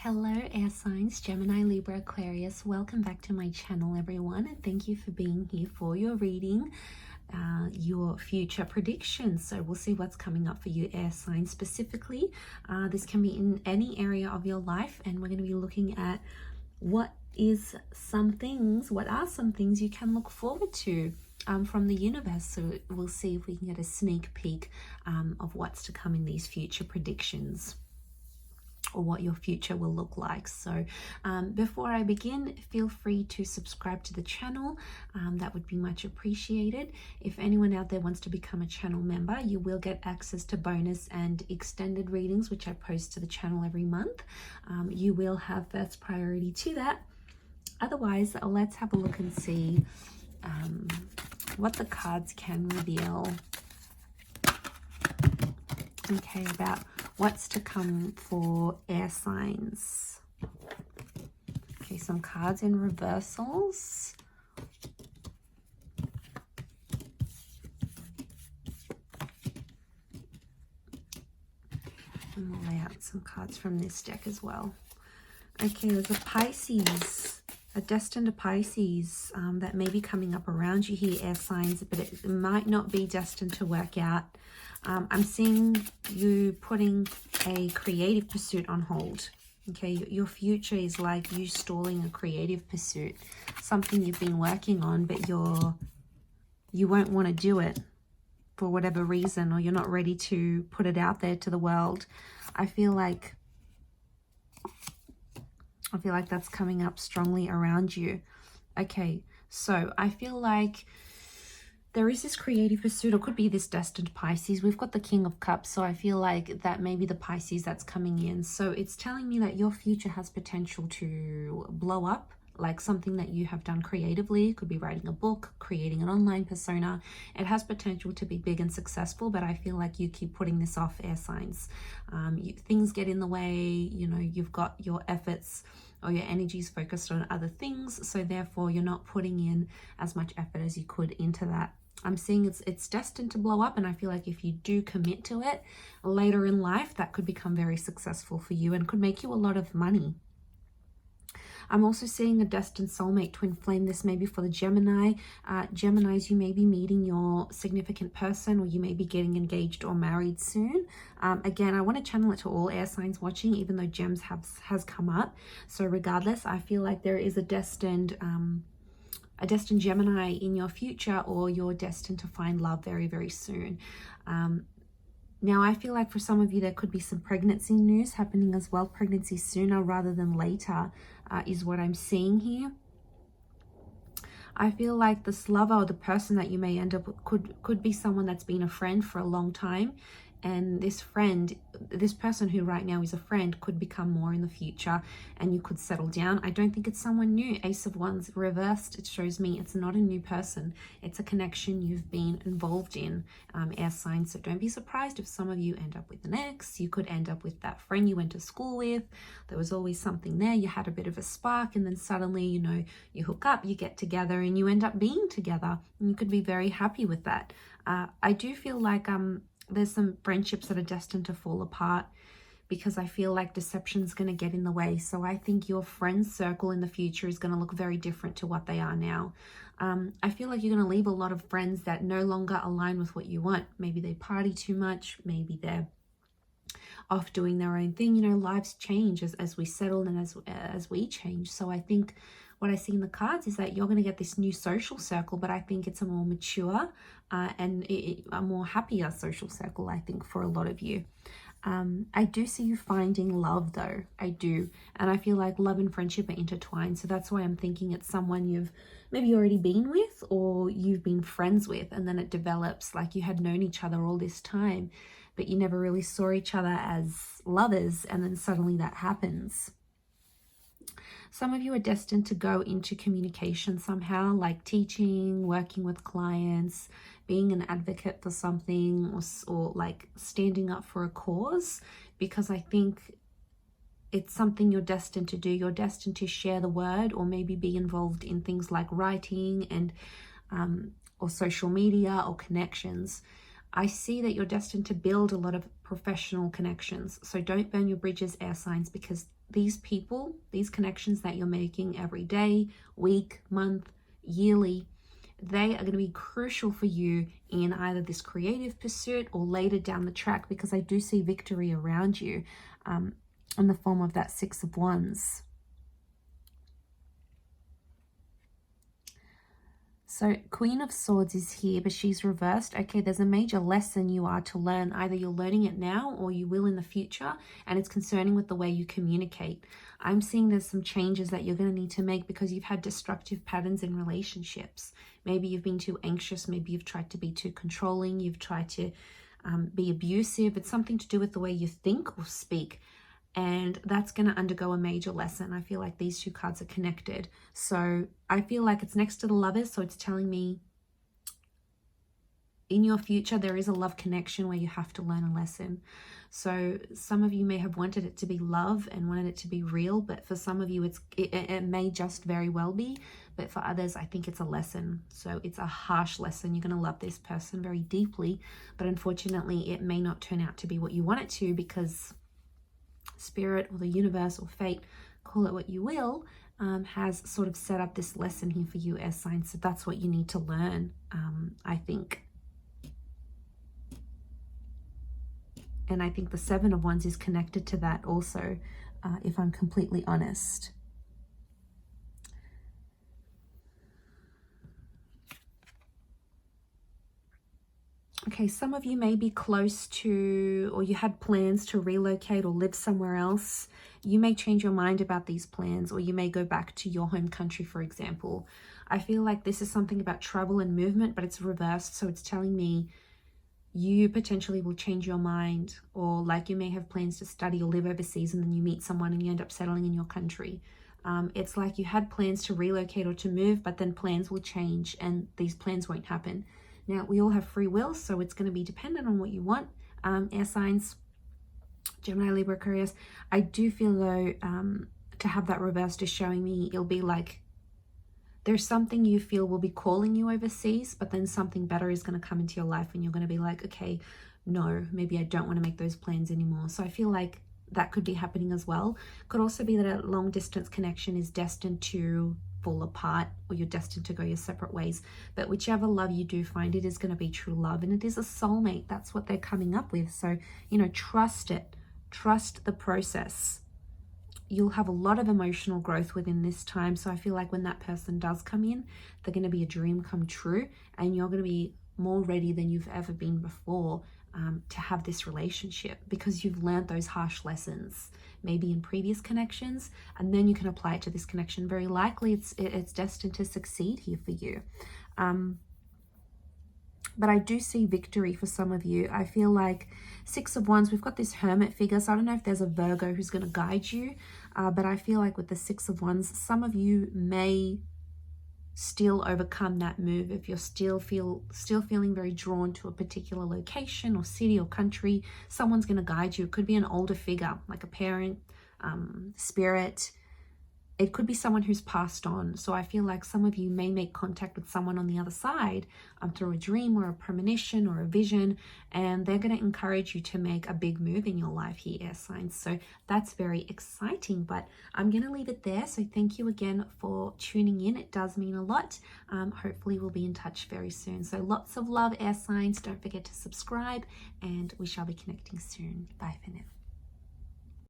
Hello air signs, Gemini, Libra, Aquarius. Welcome back to my channel, everyone, and thank you for being here for your reading, your future predictions. So we'll see what's coming up for you air signs specifically. This can be in any area of your life, and we're going to be looking at what are some things you can look forward to from the universe. So we'll see if we can get a sneak peek of what's to come in these future predictions, or what your future will look like. So before I begin, feel free to subscribe to the channel. That would be much appreciated. If anyone out there wants to become a channel member, you will get access to bonus and extended readings, which I post to the channel every month. You will have first priority to that. Otherwise, let's have a look and see what the cards can reveal. Okay, about what's to come for air signs. Okay, some cards in reversals. And we'll lay out some cards from this deck as well. Okay, there's a Pisces, a destined Pisces that may be coming up around you here, air signs, but it might not be destined to work out. I'm seeing you putting a creative pursuit on hold. Okay, your future is like you stalling a creative pursuit, something you've been working on, but you won't want to do it for whatever reason, or you're not ready to put it out there to the world. I feel like that's coming up strongly around you. Okay, so I feel like there is this creative pursuit, or could be this destined Pisces. We've got the King of Cups, so I feel like that may be the Pisces that's coming in. So it's telling me that your future has potential to blow up, like something that you have done creatively. It could be writing a book, creating an online persona. It has potential to be big and successful, but I feel like you keep putting this off, air signs. Things get in the way, you know, you've got your efforts or your energies focused on other things, so therefore you're not putting in as much effort as you could into that. I'm seeing it's destined to blow up, and I feel like if you do commit to it later in life, that could become very successful for you and could make you a lot of money. I'm also seeing a destined soulmate, twin flame. This may be for the Gemini. Geminis, you may be meeting your significant person, or you may be getting engaged or married soon. Again, I want to channel it to all air signs watching, even though Gems has come up. So regardless, I feel like there is a destined Gemini in your future, or you're destined to find love very, very soon. Now, I feel like for some of you, there could be some pregnancy news happening as well. Pregnancy sooner rather than later is what I'm seeing here. I feel like this lover, or the person that you may end up with, could be someone that's been a friend for a long time. And this person who right now is a friend, could become more in the future, and you could settle down. I don't think it's someone new. Ace of Wands reversed, it shows me it's not a new person. It's a connection you've been involved in, air signs. So don't be surprised if some of you end up with an ex. You could end up with that friend you went to school with. There was always something there. You had a bit of a spark, and then suddenly, you know, you hook up, you get together, and you end up being together. And you could be very happy with that. I do feel like there's some friendships that are destined to fall apart, because I feel like deception is going to get in the way. So I think your friend circle in the future is going to look very different to what they are now. I feel like you're going to leave a lot of friends that no longer align with what you want. Maybe they party too much. Maybe they're off doing their own thing. You know, lives change as we settle and as we change. So I think what I see in the cards is that you're going to get this new social circle, but I think it's a more mature and a more happier social circle, I think, for a lot of you. I do see you finding love, though. I do. And I feel like love and friendship are intertwined. So that's why I'm thinking it's someone you've maybe already been with, or you've been friends with, and then it develops like you had known each other all this time, but you never really saw each other as lovers, and then suddenly that happens. Some of you are destined to go into communication somehow, like teaching, working with clients, being an advocate for something, or like standing up for a cause, because I think it's something you're destined to do. You're destined to share the word, or maybe be involved in things like writing and or social media or connections. I see that you're destined to build a lot of professional connections. So don't burn your bridges, air signs, because these people, these connections that you're making every day, week, month, yearly, they are going to be crucial for you in either this creative pursuit or later down the track, because I do see victory around you in the form of that Six of Wands. So Queen of Swords is here, but she's reversed. Okay, there's a major lesson you are to learn. Either you're learning it now or you will in the future, and it's concerning with the way you communicate. I'm seeing there's some changes that you're going to need to make because you've had destructive patterns in relationships. Maybe you've been too anxious. Maybe you've tried to be too controlling. You've tried to be abusive. It's something to do with the way you think or speak. And that's going to undergo a major lesson. I feel like these two cards are connected. So I feel like it's next to the Lovers. So it's telling me in your future, there is a love connection where you have to learn a lesson. So some of you may have wanted it to be love and wanted it to be real. But for some of you, it may just very well be. But for others, I think it's a lesson. So it's a harsh lesson. You're going to love this person very deeply. But unfortunately, it may not turn out to be what you want it to, because Spirit or the universe or fate, call it what you will, has sort of set up this lesson here for you as signs. So that's what you need to learn, I think. And I think the Seven of Wands is connected to that also, if I'm completely honest. Okay, some of you may be close to, or you had plans to relocate or live somewhere else. You may change your mind about these plans, or you may go back to your home country, for example. I feel like this is something about travel and movement, but it's reversed. So it's telling me you potentially will change your mind, or like you may have plans to study or live overseas, and then you meet someone and you end up settling in your country. It's like you had plans to relocate or to move, but then plans will change and these plans won't happen. Now, we all have free will, so it's going to be dependent on what you want. Air signs, Gemini, Libra, Aquarius. I do feel though, to have that reversed is showing me it'll be like there's something you feel will be calling you overseas, but then something better is going to come into your life and you're going to be like, okay, no, maybe I don't want to make those plans anymore. So I feel like that could be happening as well. Could also be that a long distance connection is destined to fall apart, or you're destined to go your separate ways. But whichever love you do find, it is going to be true love, and it is a soulmate. That's what they're coming up with. So, you know, trust it. Trust the process. You'll have a lot of emotional growth within this time. So I feel like when that person does come in, they're going to be a dream come true, and you're going to be more ready than you've ever been before to have this relationship, because you've learned those harsh lessons maybe in previous connections, and then you can apply it to this connection. Very likely it's destined to succeed here for you. But I do see victory for some of you. I feel like Six of Wands, we've got this Hermit figure. So I don't know if there's a Virgo who's going to guide you. But I feel like with the Six of Wands, some of you may still overcome that move. If you're still feeling very drawn to a particular location or city or country, someone's going to guide you. It could be an older figure, like a parent, spirit. It could be someone who's passed on. So I feel like some of you may make contact with someone on the other side through a dream or a premonition or a vision, and they're going to encourage you to make a big move in your life here, air signs. So that's very exciting, but I'm going to leave it there. So thank you again for tuning in. It does mean a lot. Hopefully we'll be in touch very soon. So lots of love, air signs. Don't forget to subscribe, and we shall be connecting soon. Bye for now.